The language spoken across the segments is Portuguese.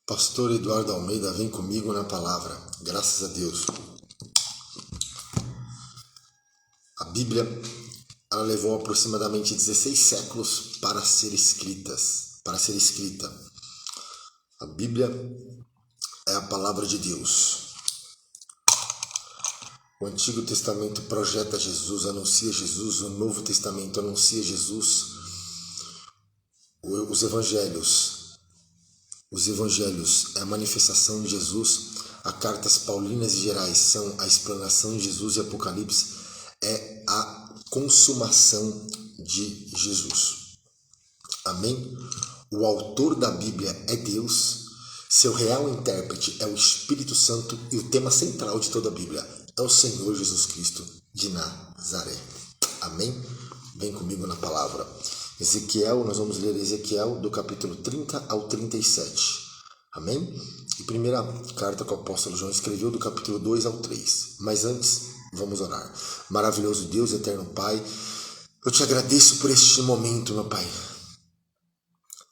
Pastor Eduardo Almeida, vem comigo na palavra. Graças a Deus. A Bíblia, ela levou aproximadamente 16 séculos para ser escrita. A Bíblia é a palavra de Deus. O Antigo Testamento projeta Jesus, anuncia Jesus. O Novo Testamento anuncia Jesus. Os Evangelhos é a manifestação de Jesus. As cartas paulinas e gerais são a explanação de Jesus, e Apocalipse é a consumação de Jesus. Amém? O autor da Bíblia é Deus, seu real intérprete é o Espírito Santo e o tema central de toda a Bíblia é o Senhor Jesus Cristo de Nazaré. Amém? Vem comigo na palavra. Ezequiel, nós vamos ler Ezequiel do capítulo 30 ao 37. Amém? E primeira carta que o apóstolo João escreveu do capítulo 2 ao 3. Mas antes, vamos orar. Maravilhoso Deus, eterno Pai, eu te agradeço por este momento, meu Pai.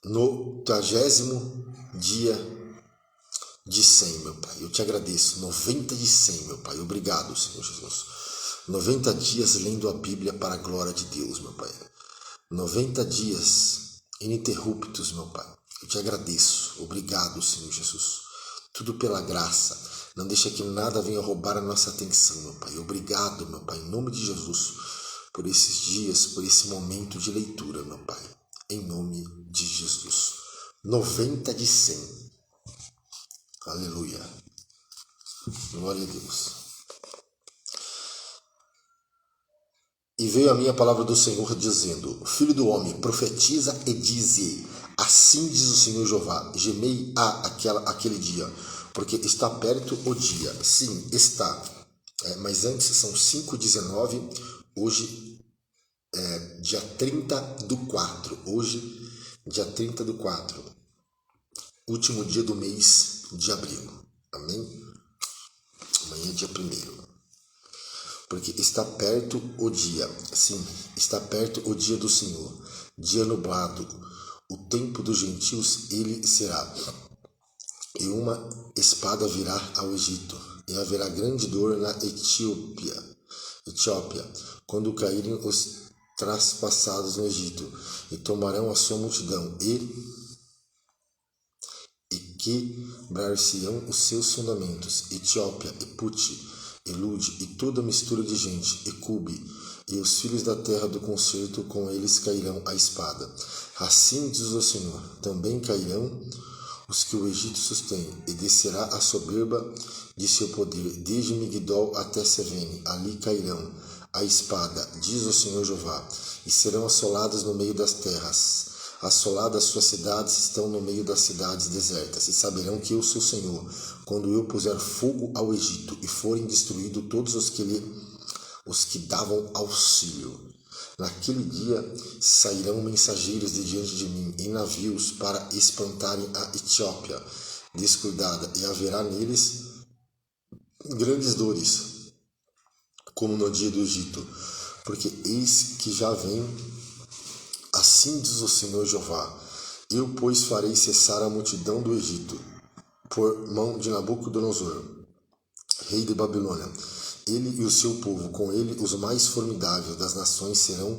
No 30º dia de 100, meu Pai. Eu te agradeço. 90 de 100, meu Pai. Obrigado, Senhor Jesus. 90 dias lendo a Bíblia para a glória de Deus, meu Pai. 90 dias ininterruptos, meu Pai. Eu te agradeço. Obrigado, Senhor Jesus. Tudo pela graça. Não deixa que nada venha roubar a nossa atenção, meu Pai. Obrigado, meu Pai, em nome de Jesus, por esses dias, por esse momento de leitura, meu Pai. Em nome de Jesus. 90 de 100. Aleluia. Glória a Deus. E veio a minha palavra do Senhor dizendo: Filho do homem, profetiza e dize: assim diz o Senhor Jeová, gemei aquele dia, porque está perto o dia. Sim, está. Mas antes são 5:19, hoje dia 30/4. Hoje, dia 30/4, último dia do mês de abril. Amém? Amanhã é dia 1º. Porque está perto o dia, sim, está perto o dia do Senhor, dia nublado, o tempo dos gentios ele será. E uma espada virá ao Egito, e haverá grande dor na Etiópia, quando caírem os traspassados no Egito, e tomarão a sua multidão, e quebrar-se-ão os seus fundamentos. Etiópia, e Puti, e Lude, e toda mistura de gente, e Cube, e os filhos da terra do concerto, com eles cairão a espada. Assim diz o Senhor, também cairão os que o Egito sustém, e descerá a soberba de seu poder, desde Migdol até Sevene, ali cairão a espada, diz o Senhor Jeová, e serão assoladas no meio das terras. Assoladas suas cidades estão no meio das cidades desertas, e saberão que eu sou o Senhor, quando eu puser fogo ao Egito, e forem destruídos todos os que davam auxílio. Naquele dia sairão mensageiros de diante de mim, em navios, para espantarem a Etiópia descuidada, e haverá neles grandes dores, como no dia do Egito, porque eis que já vem. Assim diz o Senhor Jeová, eu, pois, farei cessar a multidão do Egito, por mão de Nabucodonosor, rei de Babilônia. Ele e o seu povo, com ele os mais formidáveis das nações, serão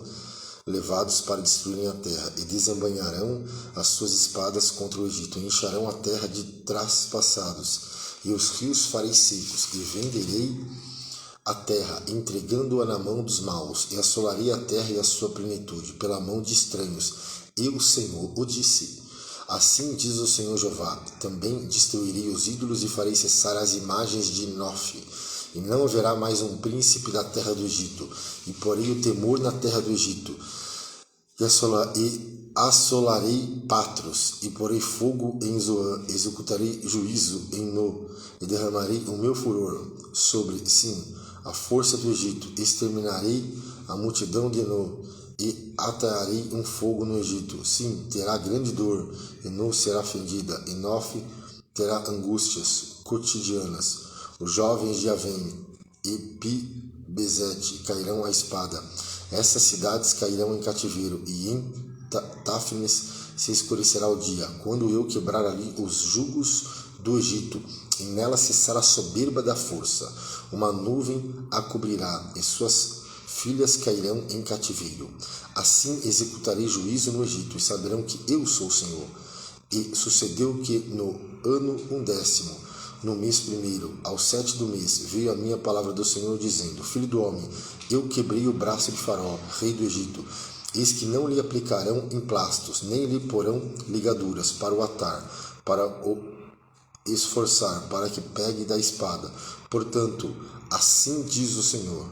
levados para destruírem a terra, e desembainharão as suas espadas contra o Egito, e encharão a terra de traspassados, e os rios farei secos, e venderei a terra, entregando-a na mão dos maus, e assolarei a terra e a sua plenitude, pela mão de estranhos. Eu, o Senhor, o disse. Assim diz o Senhor Jeová, também destruirei os ídolos e farei cessar as imagens de Nof, e não haverá mais um príncipe da terra do Egito, e porei o temor na terra do Egito, e assolarei Patros, e porei fogo em Zoan, executarei juízo em No, e derramarei o meu furor sobre, sim, a força do Egito, exterminarei a multidão de No, e atarei um fogo no Egito. Sim, terá grande dor, e No será fendida, e Nof terá angústias cotidianas. Os jovens de Avém e Pi-Besete cairão à espada. Essas cidades cairão em cativeiro, e em Táfnis se escurecerá o dia, quando eu quebrar ali os jugos do Egito, e nela cessar a soberba da força. Uma nuvem a cobrirá, e suas filhas cairão em cativeiro. Assim executarei juízo no Egito, e saberão que eu sou o Senhor. E sucedeu que no ano 11º, no mês 1º, ao 7 do mês, veio a minha palavra do Senhor, dizendo: Filho do homem, eu quebrei o braço de Faraó, rei do Egito. Eis que não lhe aplicarão emplastos, nem lhe porão ligaduras para o atar, para o esforçar, para que pegue da espada. Portanto, assim diz o Senhor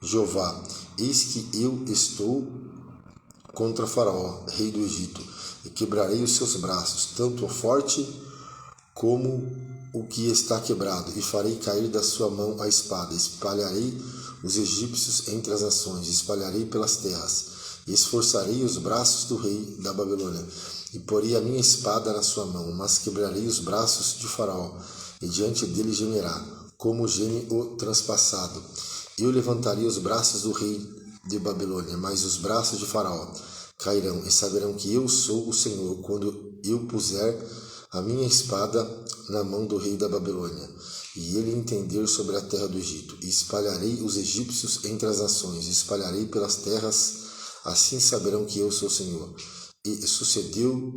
Jeová: eis que eu estou contra Faraó, rei do Egito, e quebrarei os seus braços, tanto o forte como o que está quebrado, e farei cair da sua mão a espada. Espalharei os egípcios entre as nações, espalharei pelas terras, e esforçarei os braços do rei da Babilônia, e porei a minha espada na sua mão, mas quebrarei os braços de Faraó, e diante dele gemerá, como geme o transpassado. Eu levantarei os braços do rei de Babilônia, mas os braços de Faraó cairão, e saberão que eu sou o Senhor, quando eu puser a minha espada na mão do rei da Babilônia, e ele entender sobre a terra do Egito. E espalharei os egípcios entre as nações, espalharei pelas terras, assim saberão que eu sou o Senhor. E sucedeu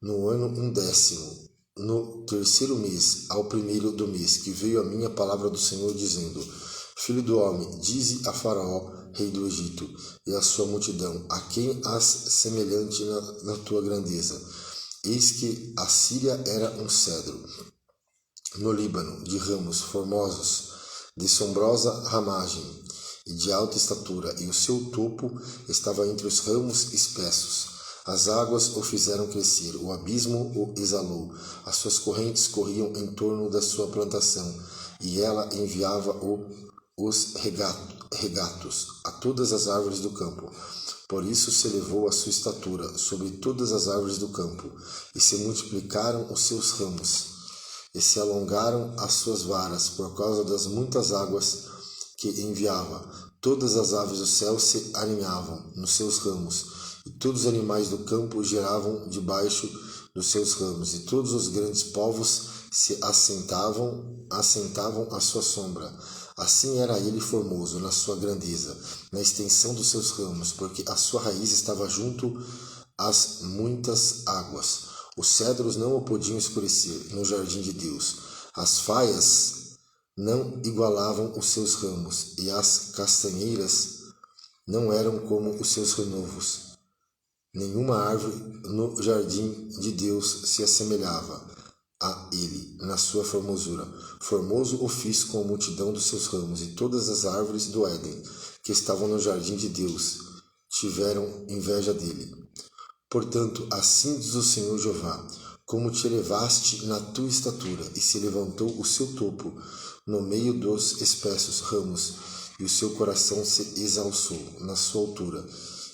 no ano 11º, no 3º mês, ao 1º do mês, que veio a minha palavra do Senhor, dizendo: Filho do homem, dize a Faraó, rei do Egito, e a sua multidão: a quem has semelhante na tua grandeza? Eis que a Síria era um cedro no Líbano, de ramos formosos, de sombrosa ramagem e de alta estatura, e o seu topo estava entre os ramos espessos. As águas o fizeram crescer, o abismo o exalou, as suas correntes corriam em torno da sua plantação, e ela enviava os regatos a todas as árvores do campo. Por isso se elevou a sua estatura sobre todas as árvores do campo, e se multiplicaram os seus ramos, e se alongaram as suas varas, por causa das muitas águas que enviava. Todas as aves do céu se aninhavam nos seus ramos, e todos os animais do campo geravam debaixo dos seus ramos, e todos os grandes povos se assentavam à sua sombra. Assim era ele formoso na sua grandeza, na extensão dos seus ramos, porque a sua raiz estava junto às muitas águas. Os cedros não o podiam escurecer no jardim de Deus. As faias não igualavam os seus ramos, e as castanheiras não eram como os seus renovos. Nenhuma árvore no jardim de Deus se assemelhava a ele na sua formosura. Formoso o fiz com a multidão dos seus ramos, e todas as árvores do Éden que estavam no jardim de Deus tiveram inveja dele. Portanto, assim diz o Senhor Jeová: como te elevaste na tua estatura, e se levantou o seu topo no meio dos espessos ramos, e o seu coração se exalçou na sua altura,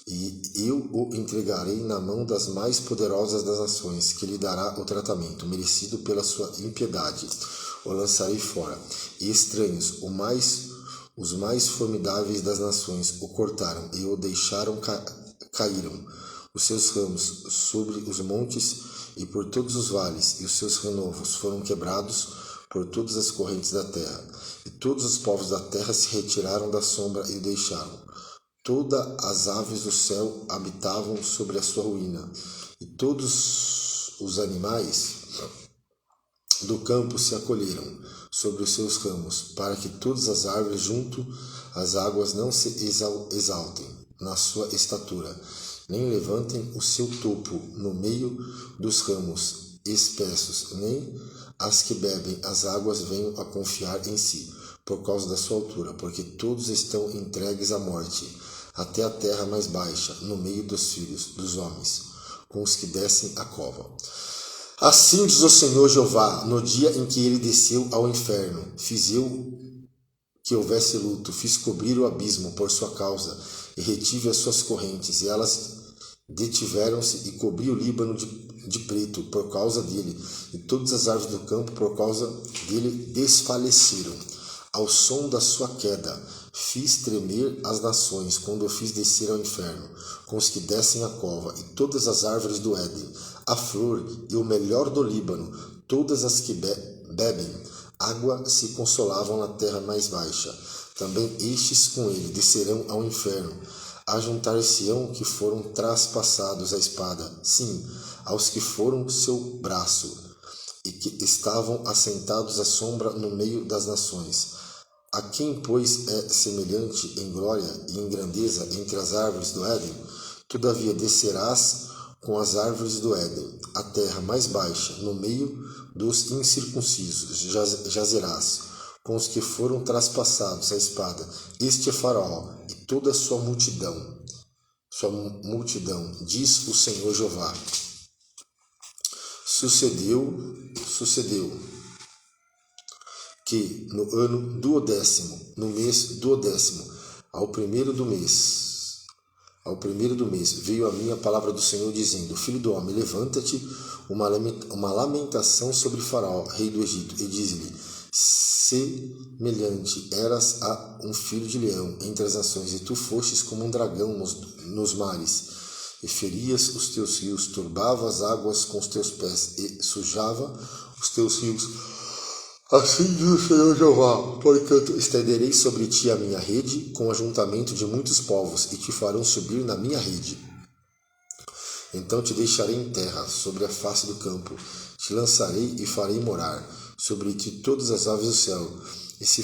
e eu o entregarei na mão das mais poderosas das nações, que lhe dará o tratamento merecido pela sua impiedade. O lançarei fora, e estranhos, os mais formidáveis das nações, o cortaram e o deixaram caíram os seus ramos sobre os montes e por todos os vales, e os seus renovos foram quebrados por todas as correntes da terra. E todos os povos da terra se retiraram da sombra e o deixaram. Todas as aves do céu habitavam sobre a sua ruína, e todos os animais do campo se acolheram sobre os seus ramos, para que todas as árvores junto às águas não se exaltem na sua estatura, nem levantem o seu topo no meio dos ramos espessos, nem as que bebem as águas venham a confiar em si, por causa da sua altura, porque todos estão entregues à morte, até a terra mais baixa, no meio dos filhos dos homens, com os que descem à cova. Assim diz o Senhor Jeová: no dia em que ele desceu ao inferno, fiz eu que houvesse luto, fiz cobrir o abismo por sua causa, e retive as suas correntes, e elas detiveram-se, e cobri o Líbano de preto por causa dele, e todas as árvores do campo por causa dele desfaleceram. Ao som da sua queda, Fiz tremer as nações quando eu fiz descer ao inferno, com os que descem à cova, e todas as árvores do Éden, a flor e o melhor do Líbano, todas as que bebem água se consolavam na terra mais baixa. Também estes com ele descerão ao inferno, ajuntar-se-ão que foram traspassados à espada, sim, aos que foram seu braço, e que estavam assentados à sombra no meio das nações. A quem, pois, é semelhante em glória e em grandeza entre as árvores do Éden? Todavia descerás com as árvores do Éden, a terra mais baixa, no meio dos incircuncisos, jazerás, com os que foram traspassados à espada. Este é Faraó e toda a sua multidão, diz o Senhor Jeová. Sucedeu que no ano duodécimo, no mês duodécimo, ao primeiro do mês, veio a mim a palavra do Senhor, dizendo: Filho do homem, levanta-te uma lamentação sobre Faraó, rei do Egito, e diz-lhe: semelhante eras a um filho de leão entre as nações, e tu fostes como um dragão nos mares, e ferias os teus rios, turbava as águas com os teus pés, e sujava os teus rios. Assim diz o Senhor Jeová: portanto, estenderei sobre ti a minha rede, com ajuntamento de muitos povos, e te farão subir na minha rede. Então te deixarei em terra, sobre a face do campo, te lançarei e farei morar sobre ti todas as aves do céu, e se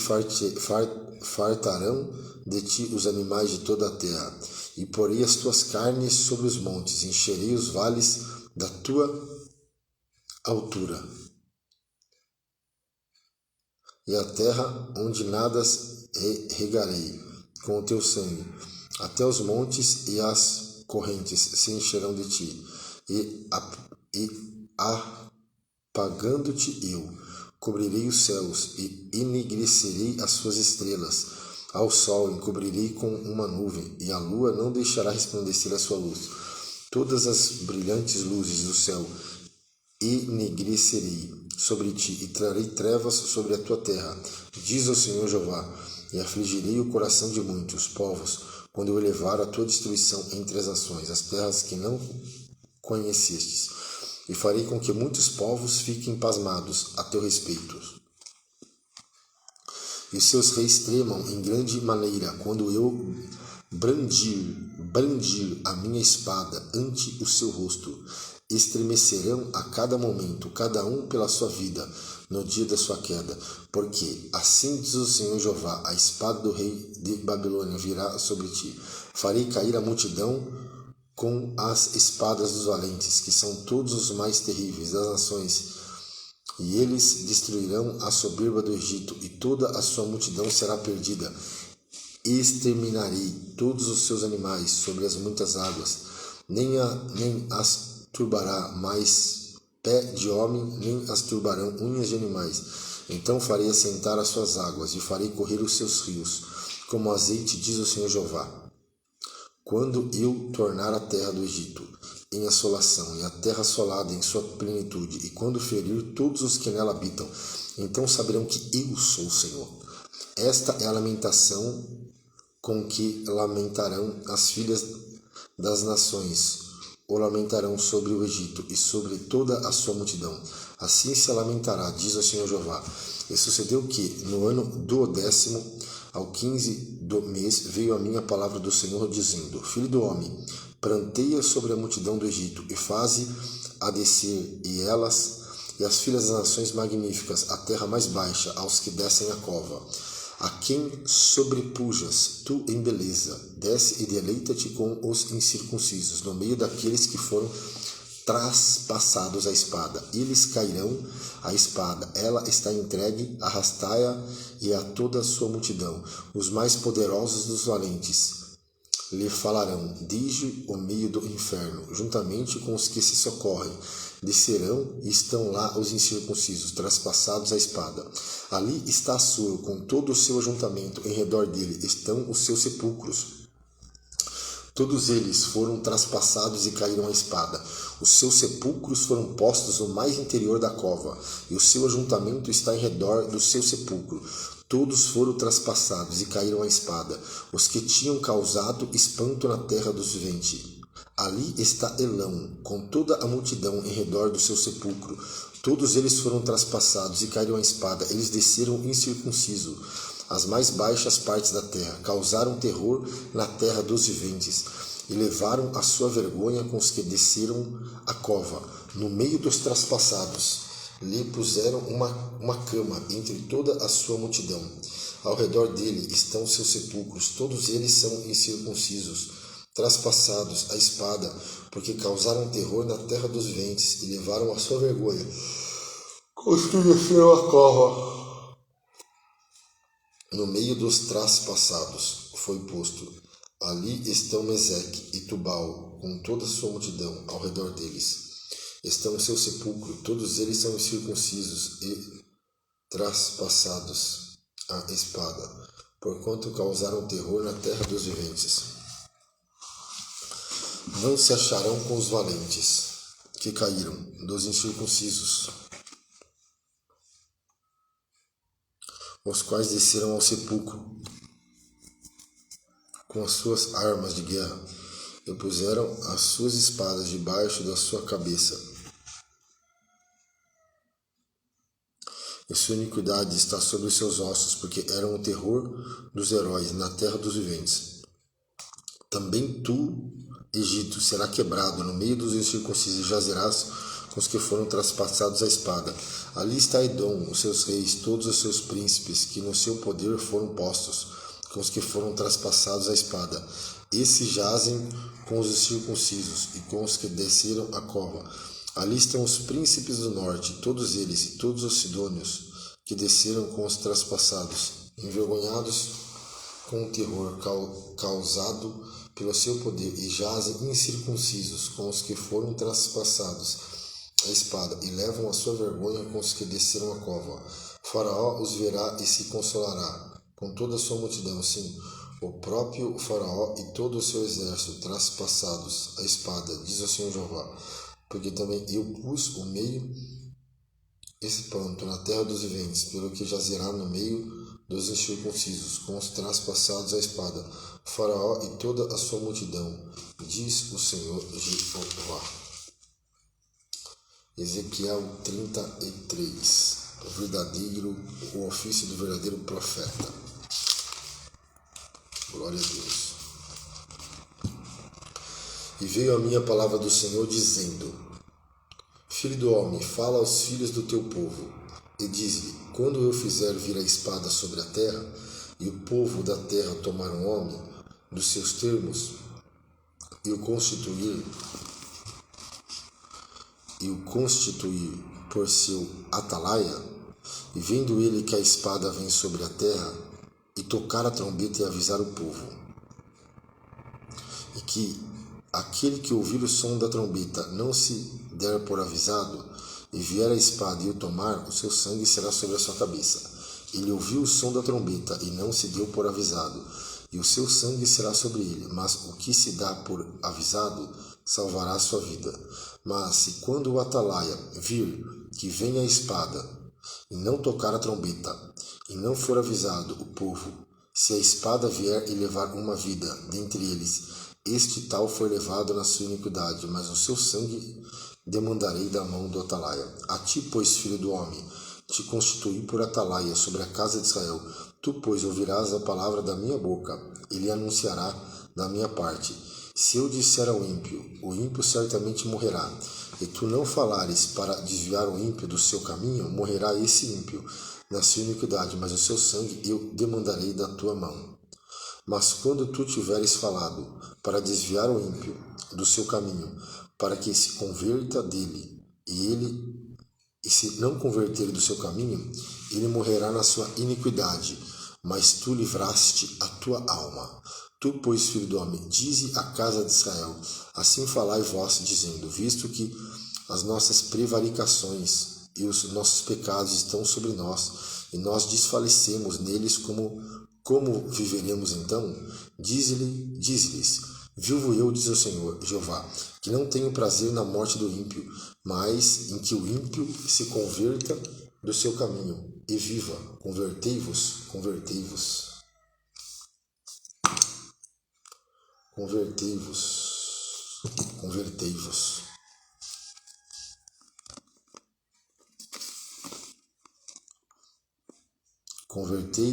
fartarão de ti os animais de toda a terra. E porei as tuas carnes sobre os montes, encherei os vales da tua altura. E a terra onde nadas regarei com o teu sangue, até os montes e as correntes se encherão de ti, e apagando-te eu, cobrirei os céus e enegrecerei as suas estrelas. Ao sol encobrirei com uma nuvem, e a lua não deixará resplandecer a sua luz. Todas as brilhantes luzes do céu enegrecerei sobre ti, e trarei trevas sobre a tua terra, diz o Senhor Jeová, e afligirei o coração de muitos povos, quando eu elevar a tua destruição entre as nações, as terras que não conhecestes, e farei com que muitos povos fiquem pasmados a teu respeito. E os seus reis tremam em grande maneira, quando eu brandir a minha espada ante o seu rosto. Estremecerão a cada momento, cada um pela sua vida, no dia da sua queda. Porque assim diz o Senhor Jeová: a espada do rei de Babilônia virá sobre ti. Farei cair a multidão com as espadas dos valentes, que são todos os mais terríveis das nações. E eles destruirão a soberba do Egito, e toda a sua multidão será perdida. Exterminarei todos os seus animais sobre as muitas águas, nem as turbará mais pé de homem, nem as turbarão unhas de animais. Então farei assentar as suas águas, e farei correr os seus rios, como azeite, diz o Senhor Jeová. Quando eu tornar a terra do Egito em assolação, e a terra assolada em sua plenitude, e quando ferir todos os que nela habitam, então saberão que eu sou o Senhor. Esta é a lamentação com que lamentarão as filhas das nações, ou lamentarão sobre o Egito e sobre toda a sua multidão. Assim se lamentará, diz o Senhor Jeová. E sucedeu que, no ano duodécimo, ao 15 do mês, veio a mim a palavra do Senhor, dizendo: Filho do homem, pranteia sobre a multidão do Egito, e faze-a descer, e as filhas das nações magníficas, a terra mais baixa, aos que descem a cova. A quem sobrepujas tu em beleza, desce e deleita-te com os incircuncisos, no meio daqueles que foram traspassados à espada. Eles cairão à espada, ela está entregue, arrastai-a e a toda a sua multidão. Os mais poderosos dos valentes lhe falarão desde o meio do inferno, juntamente com os que se socorrem. Descerão e estão lá os incircuncisos, traspassados à espada. Ali está Assur, com todo o seu ajuntamento, em redor dele estão os seus sepulcros. Todos eles foram traspassados e caíram à espada. Os seus sepulcros foram postos no mais interior da cova, e o seu ajuntamento está em redor do seu sepulcro. todos foram traspassados e caíram à espada, os que tinham causado espanto na terra dos viventes. Ali está Elão, com toda a multidão em redor do seu sepulcro. Todos eles foram traspassados e caíram à espada. Eles desceram incircuncisos as mais baixas partes da terra, causaram terror na terra dos viventes, e levaram a sua vergonha com os que desceram a cova. No meio dos traspassados, lhe puseram uma cama entre toda a sua multidão. Ao redor dele estão seus sepulcros, todos eles são incircuncisos, traspassados à espada, porque causaram terror na terra dos viventes, e levaram a sua vergonha com os que desceram a cova. No meio dos traspassados foi posto. Ali estão Meseque e Tubal, com toda a sua multidão ao redor deles. Estão em seu sepulcro, todos eles são incircuncisos e traspassados à espada, porquanto causaram terror na terra dos viventes. Não se acharão com os valentes, que caíram, dos incircuncisos, os quais desceram ao sepulcro com as suas armas de guerra e puseram as suas espadas debaixo da sua cabeça. E sua iniquidade está sobre os seus ossos, porque eram o terror dos heróis na terra dos viventes. Também tu, Egito, será quebrado no meio dos incircuncisos, e jazerás com os que foram traspassados à espada. Ali está Edom, os seus reis, todos os seus príncipes, que no seu poder foram postos, com os que foram traspassados à espada. Esses jazem com os incircuncisos e com os que desceram a cova. Ali estão os príncipes do norte, todos eles, e todos os sidônios, que desceram com os traspassados, envergonhados com o terror causado pelo seu poder, e jazem incircuncisos com os que foram traspassados a espada, e levam a sua vergonha com os que desceram a cova. Faraó os verá e se consolará com toda a sua multidão, sim, o próprio Faraó e todo o seu exército traspassados a espada, diz o Senhor Jeová, porque também eu pus o meio espanto na terra dos viventes, pelo que jazerá no meio dos incircuncisos, com os traspassados a espada, Faraó e toda a sua multidão, diz o Senhor Jeová. Ezequiel 33, o ofício do verdadeiro profeta. Glória a Deus. E veio a minha palavra do Senhor, dizendo: Filho do homem, fala aos filhos do teu povo, e diz-lhe: quando eu fizer vir a espada sobre a terra, e o povo da terra tomar um homem dos seus termos, e o constituir por seu atalaia, e vendo ele que a espada vem sobre a terra, e tocar a trombeta e avisar o povo, e que aquele que ouvir o som da trombeta não se der por avisado, e vier a espada e o tomar, o seu sangue será sobre a sua cabeça. Ele ouviu o som da trombeta e não se deu por avisado, e o seu sangue será sobre ele, mas o que se dá por avisado salvará a sua vida. Mas se quando o atalaia vir que vem a espada, e não tocar a trombeta, e não for avisado o povo, se a espada vier e levar uma vida dentre eles, este tal foi levado na sua iniquidade, mas o seu sangue demandarei da mão do atalaia. A ti, pois, filho do homem, te constituí por atalaia sobre a casa de Israel. Tu, pois, ouvirás a palavra da minha boca, e lhe anunciará da minha parte. Se eu disser ao ímpio, o ímpio certamente morrerá, e tu não falares para desviar o ímpio do seu caminho, morrerá esse ímpio na sua iniquidade, mas o seu sangue eu demandarei da tua mão. Mas quando tu tiveres falado para desviar o ímpio do seu caminho, para que se converta dele, e se não converter do seu caminho, ele morrerá na sua iniquidade, mas tu livraste a tua alma. Tu, pois, filho do homem, dize à casa de Israel: assim falai vós, dizendo: visto que as nossas prevaricações e os nossos pecados estão sobre nós, e nós desfalecemos neles, como viveremos então? Dize-lhes: vivo eu, diz o Senhor Jeová, que não tenho prazer na morte do ímpio, mas em que o ímpio se converta do seu caminho e viva. Convertei-vos.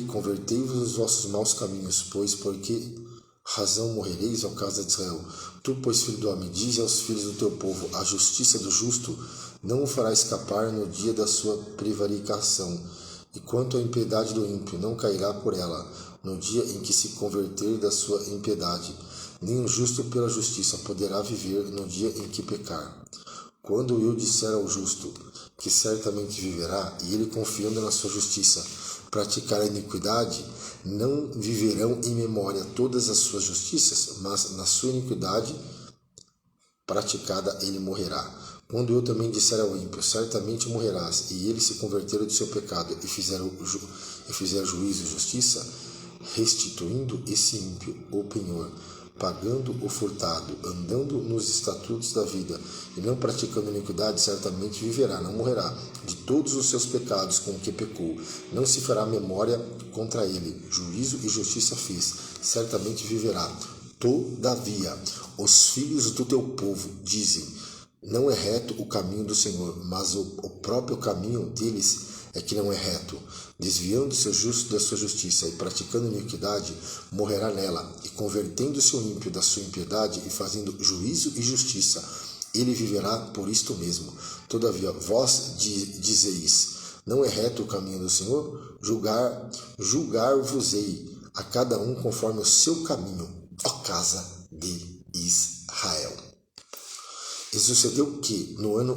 Convertei-vos os vossos maus caminhos, pois por que razão morrereis, ó casa de Israel? Tu, pois, filho do homem, dize aos filhos do teu povo: a justiça do justo não o fará escapar no dia da sua prevaricação, e quanto à impiedade do ímpio, não cairá por ela, no dia em que se converter da sua impiedade. Nem o justo pela justiça poderá viver no dia em que pecar. Quando eu disser ao justo que certamente viverá, e ele, confiando na sua justiça, praticar a iniquidade, não viverão em memória todas as suas justiças, mas na sua iniquidade praticada ele morrerá. Quando eu também disser ao ímpio, certamente morrerás, e ele se converter do seu pecado e fizer juízo e justiça, restituindo esse ímpio o penhor, pagando o furtado, andando nos estatutos da vida e não praticando iniquidade, certamente viverá, não morrerá, de todos os seus pecados com que pecou. Não se fará memória contra ele. Juízo e justiça fez, certamente viverá. Todavia, os filhos do teu povo dizem: não é reto o caminho do Senhor, mas o próprio caminho deles é que não é reto. Desviando-se o justo da sua justiça e praticando iniquidade, morrerá nela. E convertendo-se o ímpio da sua impiedade e fazendo juízo e justiça, ele viverá por isto mesmo. Todavia, vós dizeis: não é reto o caminho do Senhor? Julgar-vos-ei a cada um conforme o seu caminho, ó casa de Israel. E sucedeu que, no ano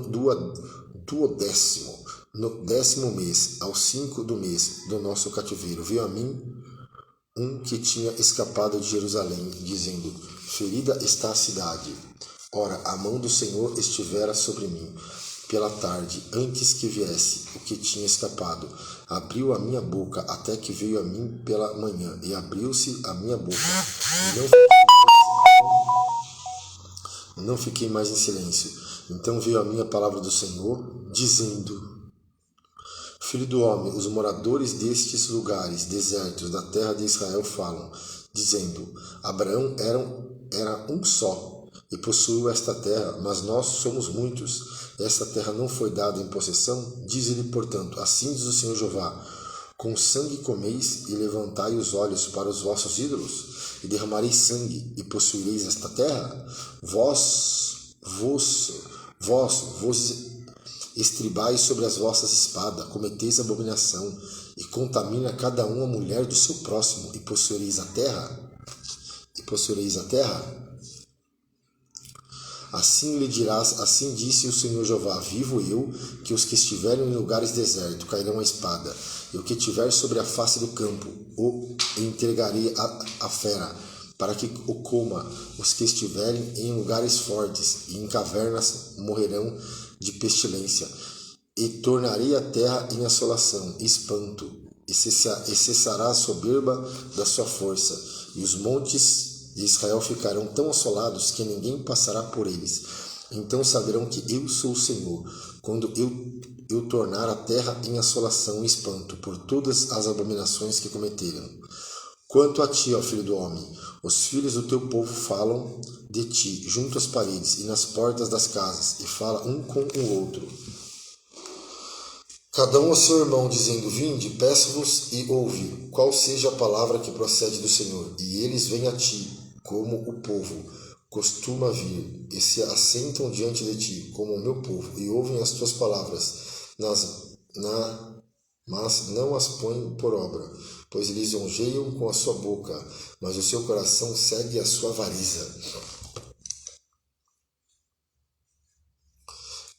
duodécimo, no 10º mês, ao 5 do mês do nosso cativeiro, veio a mim um que tinha escapado de Jerusalém, dizendo: ferida está a cidade. Ora, a mão do Senhor estivera sobre mim. Pela tarde, antes que viesse o que tinha escapado, abriu a minha boca até que veio a mim pela manhã, e abriu-se a minha boca, e não fiquei mais em silêncio. Então veio a mim a palavra do Senhor, dizendo: filho do homem, os moradores destes lugares desertos da terra de Israel falam, dizendo: Abraão era um só, e possuiu esta terra, mas nós somos muitos. Esta terra não foi dada em possessão. Diz-lhe, portanto: assim diz o Senhor Jeová: com sangue comeis, e levantai os olhos para os vossos ídolos, e derramareis sangue, e possuireis esta terra? Vós estribais sobre as vossas espadas, cometeis abominação, e contamina cada um a mulher do seu próximo, e possuireis a terra? Assim lhe dirás: assim disse o Senhor Jeová: vivo eu, que os que estiverem em lugares desertos cairão à espada, e o que tiver sobre a face do campo o entregarei à fera, para que o coma. Os que estiverem em lugares fortes e em cavernas morrerão de pestilência. E tornarei a terra em assolação, espanto, e cessará a soberba da sua força, e os montes de Israel ficarão tão assolados que ninguém passará por eles. Então saberão que eu sou o Senhor, quando eu tornar a terra em assolação e espanto por todas as abominações que cometeram. Quanto a ti, ó filho do homem, os filhos do teu povo falam de ti junto às paredes e nas portas das casas, e fala um com o outro, cada um ao seu irmão, dizendo: vinde, peço-vos e ouve, qual seja a palavra que procede do Senhor. E eles vêm a ti, como o povo costuma vir, e se assentam diante de ti, como o meu povo, e ouvem as tuas palavras, mas não as põem por obra, pois lisonjeiam com a sua boca, mas o seu coração segue a sua avareza.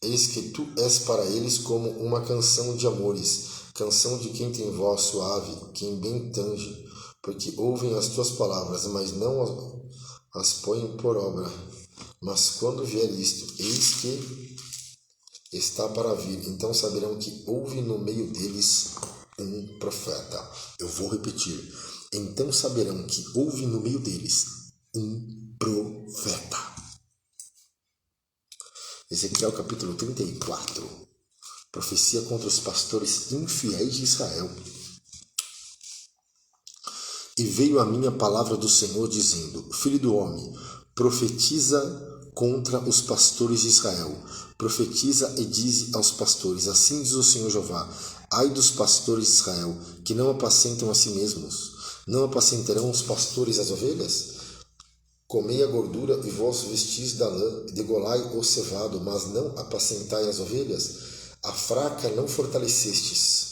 Eis que tu és para eles como uma canção de amores, canção de quem tem voz suave, quem bem tange, porque ouvem as tuas palavras, mas não as põem por obra. Mas quando vier isto, eis que está para vir, então saberão que houve no meio deles um profeta. Eu vou repetir. Então saberão que houve no meio deles um profeta. Ezequiel capítulo 34. Profecia contra os pastores infiéis de Israel. E veio a mim a palavra do Senhor, dizendo: Filho do homem, profetiza contra os pastores de Israel. Profetiza e dize aos pastores: assim diz o Senhor Jeová: ai dos pastores de Israel, que não apacentam a si mesmos. Não apacentarão os pastores as ovelhas? Comei a gordura e vós vestis da lã, degolai o cevado, mas não apacentai as ovelhas? A fraca não fortalecestes,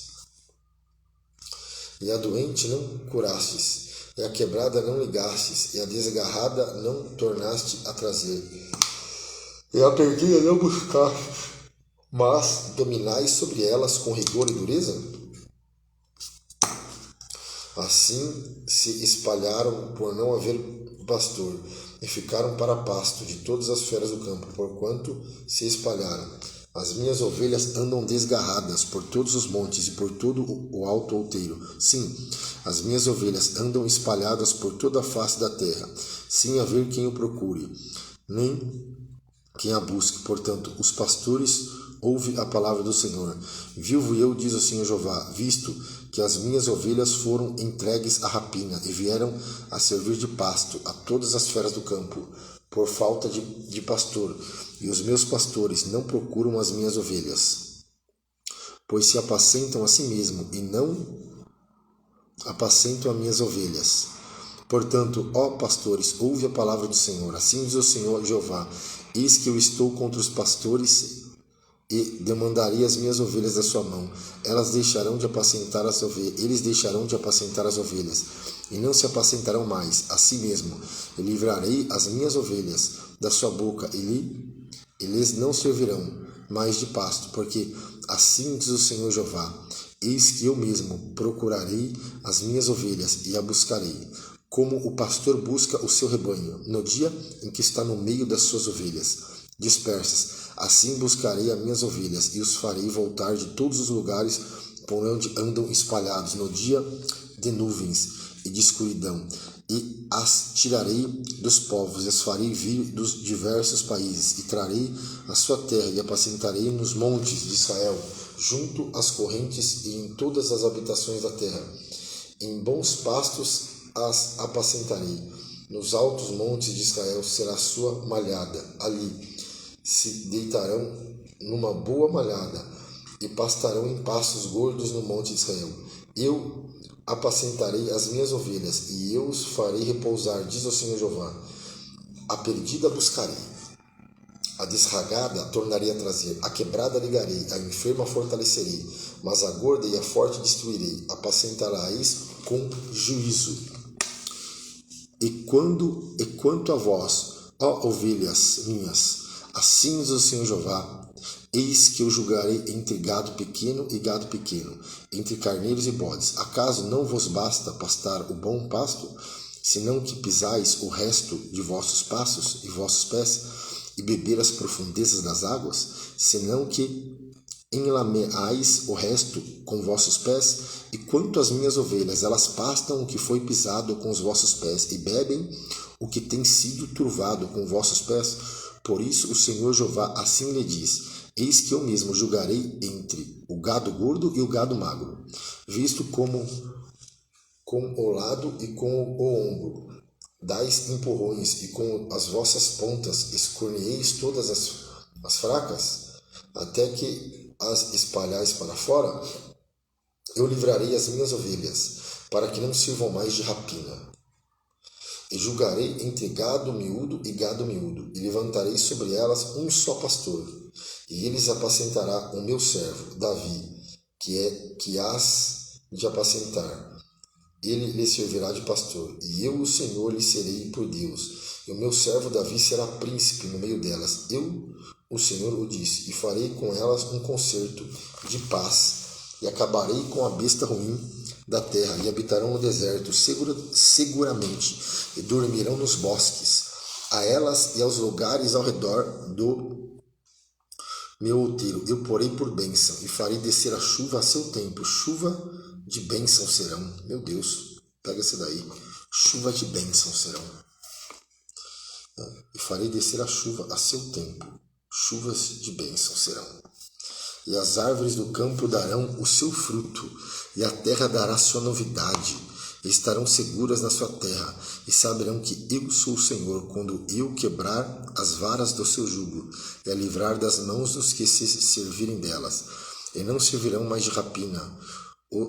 e a doente não curastes, e a quebrada não ligastes, e a desgarrada não tornaste a trazer, e a perdida não buscastes, mas dominais sobre elas com rigor e dureza? Assim se espalharam por não haver pastor, e ficaram para pasto de todas as feras do campo, porquanto se espalharam. As minhas ovelhas andam desgarradas por todos os montes e por todo o alto outeiro. Sim, as minhas ovelhas andam espalhadas por toda a face da terra, sem haver quem o procure, nem quem a busque. Portanto, os pastores ouvem a palavra do Senhor. Vivo eu, diz o Senhor Jeová, visto que as minhas ovelhas foram entregues à rapina e vieram a servir de pasto a todas as feras do campo, por falta de pastor, e os meus pastores não procuram as minhas ovelhas, pois se apacentam a si mesmo e não apacentam as minhas ovelhas. Portanto, ó pastores, ouve a palavra do Senhor. Assim diz o Senhor Jeová: eis que eu estou contra os pastores e demandarei as minhas ovelhas da sua mão. Eles deixarão de apacentar as ovelhas, e não se apacentarão mais a si mesmo. Eu livrarei as minhas ovelhas da sua boca, e lhes não servirão mais de pasto, porque assim diz o Senhor Jeová: eis que eu mesmo procurarei as minhas ovelhas e a buscarei, como o pastor busca o seu rebanho, no dia em que está no meio das suas ovelhas dispersas. Assim buscarei as minhas ovelhas e os farei voltar de todos os lugares por onde andam espalhados no dia de nuvens e de escuridão, e as tirarei dos povos, e as farei vir dos diversos países, e trarei a sua terra, e apacentarei nos montes de Israel, junto às correntes e em todas as habitações da terra. Em bons pastos as apacentarei, nos altos montes de Israel será sua malhada, ali se deitarão numa boa malhada, e pastarão em pastos gordos no monte de Israel. Eu apacentarei as minhas ovelhas, e eu os farei repousar, diz o Senhor Jeová. A perdida buscarei, a desragada tornarei a trazer, a quebrada ligarei, a enferma fortalecerei, mas a gorda e a forte destruirei, apacentarás com juízo. E quanto a vós, ó ovelhas minhas, assim diz o Senhor Jeová: eis que eu julgarei entre gado pequeno e gado pequeno, entre carneiros e bodes. Acaso não vos basta pastar o bom pasto, senão que pisais o resto de vossos passos e vossos pés, e beber as profundezas das águas, senão que enlameais o resto com vossos pés? E quanto às minhas ovelhas, elas pastam o que foi pisado com os vossos pés, e bebem o que tem sido turvado com vossos pés. Por isso o Senhor Jeová assim lhe diz: eis que eu mesmo julgarei entre o gado gordo e o gado magro, visto como com o lado e com o ombro dais empurrões, e com as vossas pontas escorneeis todas as fracas, até que as espalhais para fora. Eu livrarei as minhas ovelhas, para que não sirvam mais de rapina. E julgarei entre gado miúdo e gado miúdo, e levantarei sobre elas um só pastor, e eles apacentará o meu servo, Davi, que hás de apacentar. Ele lhe servirá de pastor, e eu, o Senhor, lhe serei por Deus, e o meu servo Davi será príncipe no meio delas. Eu, o Senhor, o disse, e farei com elas um concerto de paz, e acabarei com a besta ruim da terra, e habitarão no deserto seguramente, e dormirão nos bosques, a elas e aos lugares ao redor do meu outeiro. Eu porei por bênção, e farei descer a chuva a seu tempo. Chuva de bênção serão. Meu Deus, pega esse daí. Chuva de bênção serão. E farei descer a chuva a seu tempo. Chuvas de bênção serão. e as árvores do campo darão o seu fruto, e a terra dará sua novidade, e estarão seguras na sua terra, e saberão que eu sou o Senhor, quando eu quebrar as varas do seu jugo, e a livrar das mãos dos que se servirem delas, e não servirão mais de rapina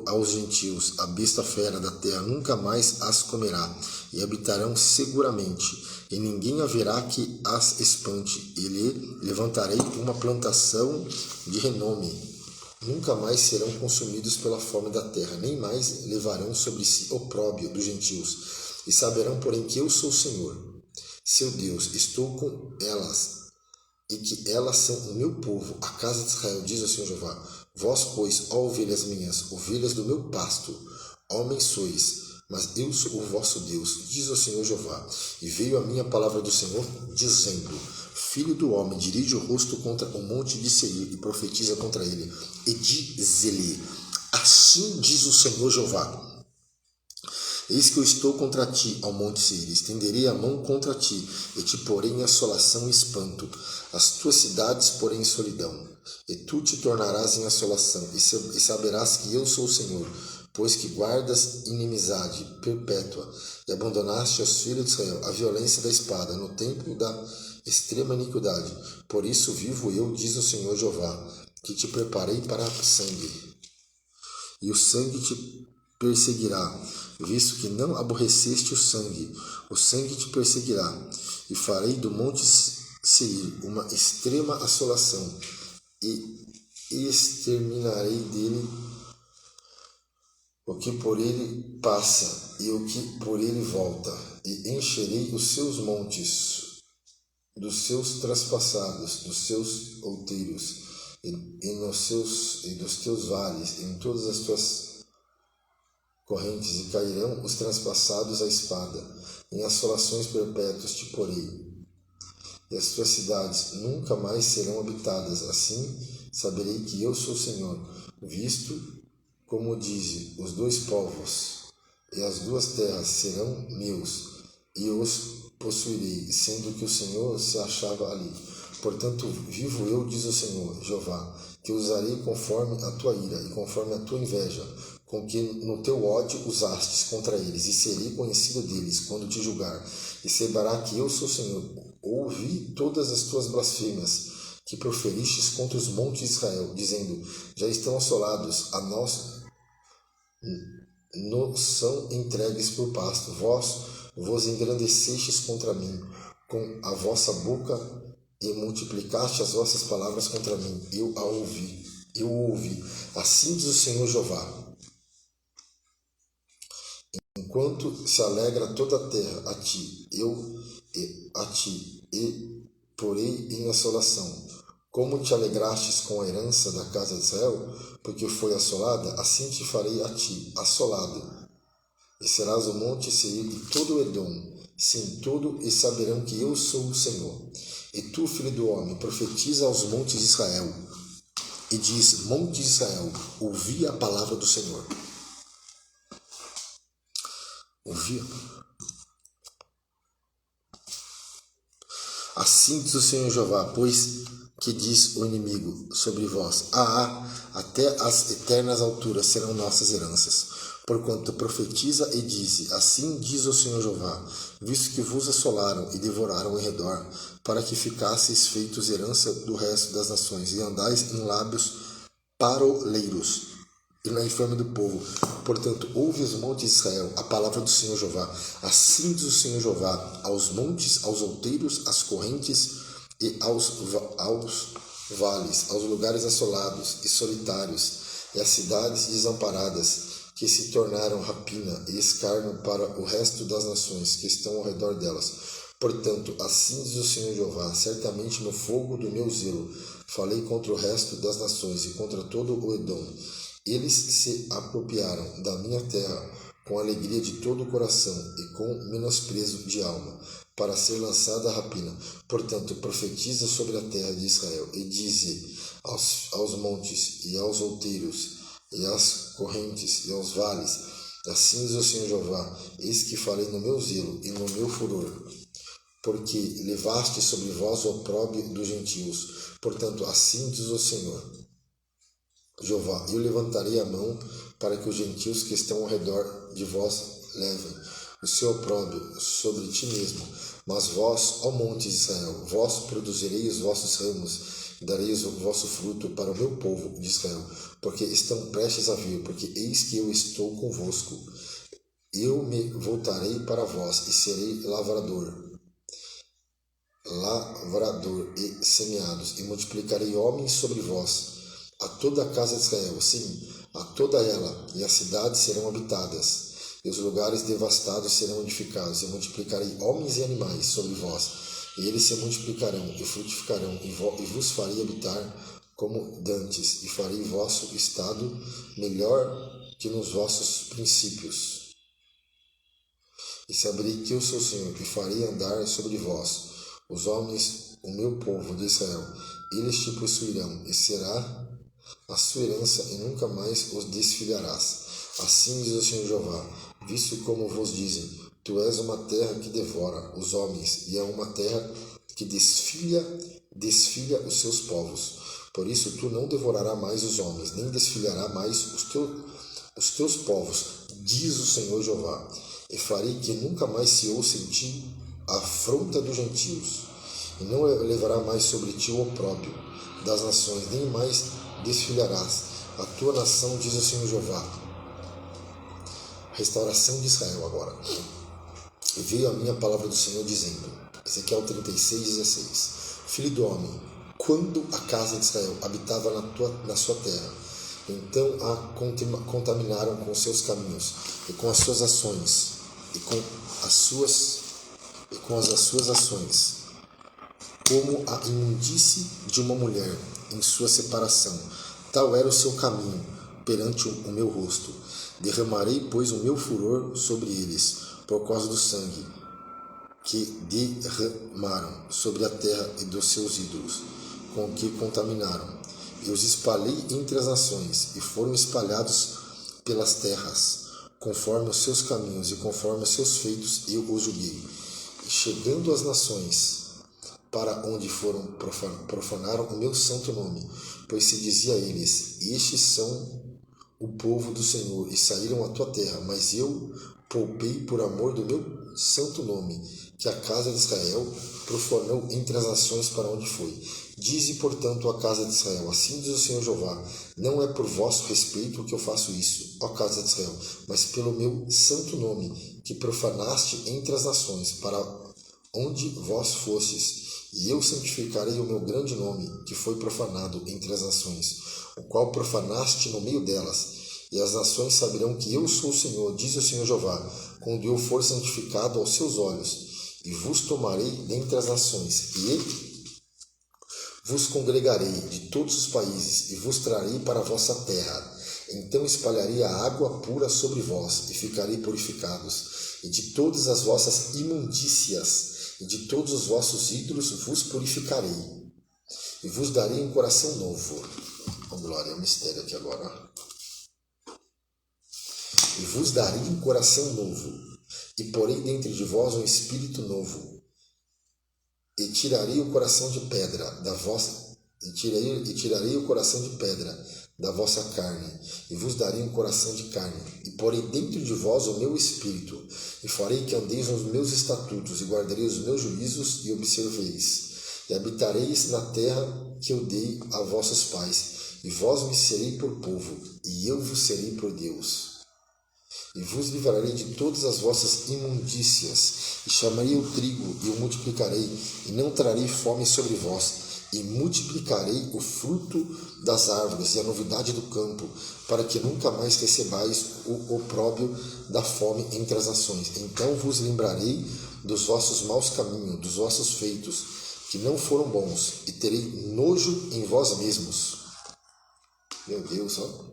aos gentios, a besta fera da terra nunca mais as comerá, e habitarão seguramente, e ninguém haverá que as espante, e lhe levantarei uma plantação de renome. Nunca mais serão consumidos pela fome da terra, nem mais levarão sobre si opróbrio dos gentios, e saberão, porém, que eu sou o Senhor, seu Deus, estou com elas, e que elas são o meu povo, a casa de Israel, diz o Senhor Jeová. Vós, pois, ó ovelhas minhas, ovelhas do meu pasto, homens sois, mas eu sou o vosso Deus, diz o Senhor Jeová. E veio a minha palavra do Senhor, dizendo: Filho do homem, dirige o rosto contra o monte de Seir, e profetiza contra ele, e diz-lhe: Assim diz o Senhor Jeová: Eis que eu estou contra ti, ao monte Seir, estenderei a mão contra ti, e te porei em assolação e espanto, as tuas cidades porém em solidão, e tu te tornarás em assolação, e saberás que eu sou o Senhor, pois que guardas inimizade perpétua, e abandonaste aos filhos de Israel a violência da espada, no tempo da extrema iniquidade. Por isso vivo eu, diz o Senhor Jeová, que te preparei para sangue, e o sangue te perseguirá, visto que não aborreceste o sangue te perseguirá, e farei do monte Seir uma extrema assolação, e exterminarei dele o que por ele passa e o que por ele volta, e encherei os seus montes dos seus traspassados, dos seus outeiros, e dos teus vales, em todas as tuas correntes, e cairão os transpassados à espada, em assolações perpétuas te porei, e as tuas cidades nunca mais serão habitadas. Assim saberei que eu sou o Senhor, visto como dize os dois povos, e as duas terras serão meus, e os possuirei, sendo que o Senhor se achava ali. Portanto, vivo eu, diz o Senhor Jeová, que usarei conforme a tua ira e conforme a tua inveja, com que no teu ódio usastes contra eles, e serei conhecido deles quando te julgar, e saberá que eu sou o Senhor. Ouvi todas as tuas blasfêmias que proferistes contra os montes de Israel, dizendo: já estão assolados, a nós são entregues por pasto. Vós vos engrandecestes contra mim com a vossa boca, e multiplicaste as vossas palavras contra mim. Eu ouvi. Assim diz o Senhor Jeová: enquanto se alegra toda a terra a ti e porei em assolação, como te alegrastes com a herança da casa de Israel, porque foi assolada, assim te farei a ti, assolado, e serás o monte Seir e todo o Edom, sim, todo, e saberão que eu sou o Senhor. E tu, filho do homem, profetiza aos montes de Israel, e diz: monte de Israel, ouvi a palavra do Senhor. Ouvi? Assim diz o Senhor Jeová: pois que diz o inimigo sobre vós: até as eternas alturas serão nossas heranças. Porquanto profetiza e dize: assim diz o Senhor Jeová, visto que vos assolaram e devoraram em redor, para que ficasseis feitos herança do resto das nações, e andais em lábios paroleiros, e na infâmia do povo. Portanto, ouve os montes de Israel a palavra do Senhor Jeová. Assim diz o Senhor Jeová aos montes, aos outeiros, às correntes e aos vales, aos lugares assolados e solitários, e às cidades desamparadas, que se tornaram rapina e escárnio para o resto das nações que estão ao redor delas. Portanto, assim diz o Senhor Jeová: certamente no fogo do meu zelo falei contra o resto das nações e contra todo o Edom. Eles se apropriaram da minha terra com alegria de todo o coração e com menosprezo de alma, para ser lançada a rapina. Portanto, profetiza sobre a terra de Israel e dize aos montes e aos outeiros e às correntes e aos vales: assim diz o Senhor Jeová: eis que falei no meu zelo e no meu furor, porque levaste sobre vós o opróbrio dos gentios. Portanto, assim diz o Senhor: Jeová, eu levantarei a mão para que os gentios que estão ao redor de vós levem o seu opróbrio sobre ti mesmo. Mas vós, ó monte de Israel, vós produzirei os vossos ramos, e dareis o vosso fruto para o meu povo de Israel, porque estão prestes a vir, porque eis que eu estou convosco. Eu me voltarei para vós e serei lavrador e semeados, e multiplicarei homens sobre vós, a toda a casa de Israel, sim, a toda ela, e as cidades serão habitadas, e os lugares devastados serão edificados, e multiplicarei homens e animais sobre vós, e eles se multiplicarão e frutificarão, e vos farei habitar como dantes, e farei vosso estado melhor que nos vossos princípios. E saberei que eu sou o Senhor, e farei andar sobre vós os homens, o meu povo de Israel. Eles te possuirão, e será a sua herança, e nunca mais os desfilharás. Assim diz o Senhor Jeová, visto como vos dizem, tu és uma terra que devora os homens, e é uma terra que desfilha os seus povos. Por isso tu não devorarás mais os homens, nem desfilhará mais os teus povos, diz o Senhor Jeová. E farei que nunca mais se ouça em ti a afronta dos gentios, e não levará mais sobre ti o opróbrio das nações, nem mais desfilharás a tua nação, diz o Senhor Jeová. Restauração de Israel agora. E veio a minha palavra do Senhor dizendo, Ezequiel 36:16, Filho do homem, quando a casa de Israel habitava na sua terra, então a contaminaram com seus caminhos, e com as suas ações, e com as suas ações, como a imundície de uma mulher em sua separação. Tal era o seu caminho perante o meu rosto. Derramarei, pois, o meu furor sobre eles, por causa do sangue que derramaram sobre a terra e dos seus ídolos, com que contaminaram. E os espalhei entre as nações, e foram espalhados pelas terras, conforme os seus caminhos e conforme os seus feitos eu os julguei. E chegando as nações para onde foram, profanaram o meu santo nome, pois se dizia a eles, estes são o povo do Senhor, e saíram à tua terra, mas eu poupei por amor do meu santo nome, que a casa de Israel profanou entre as nações para onde foi. Dize, portanto, a casa de Israel, assim diz o Senhor Jeová, não é por vosso respeito que eu faço isso, ó casa de Israel, mas pelo meu santo nome, que profanaste entre as nações, para onde vós fostes, e eu santificarei o meu grande nome, que foi profanado entre as nações, o qual profanaste no meio delas, e as nações saberão que eu sou o Senhor, diz o Senhor Jeová, quando eu for santificado aos seus olhos, e vos tomarei dentre as nações, e vos congregarei de todos os países, e vos trarei para a vossa terra. Então espalharei a água pura sobre vós, e ficarei purificados, e de todas as vossas imundícias, e de todos os vossos ídolos vos purificarei, e vos darei um coração novo. Oh, glória, é um mistério aqui agora. E vos darei um coração novo, e porei dentro de vós um espírito novo, e tirarei o coração de pedra da vossa, e tirarei o coração de pedra da vossa carne, e vos darei um coração de carne, e porei dentro de vós o meu espírito, e farei que andeis nos meus estatutos, e guardarei os meus juízos, e observeis, e habitareis na terra que eu dei a vossos pais, e vós me serei por povo, e eu vos serei por Deus. E vos livrarei de todas as vossas imundícias, e chamarei o trigo, e o multiplicarei, e não trarei fome sobre vós, e multiplicarei o fruto das árvores e a novidade do campo, para que nunca mais recebais o opróbrio da fome entre as nações. Então vos lembrarei dos vossos maus caminhos, dos vossos feitos, que não foram bons, e terei nojo em vós mesmos. Meu Deus, ó.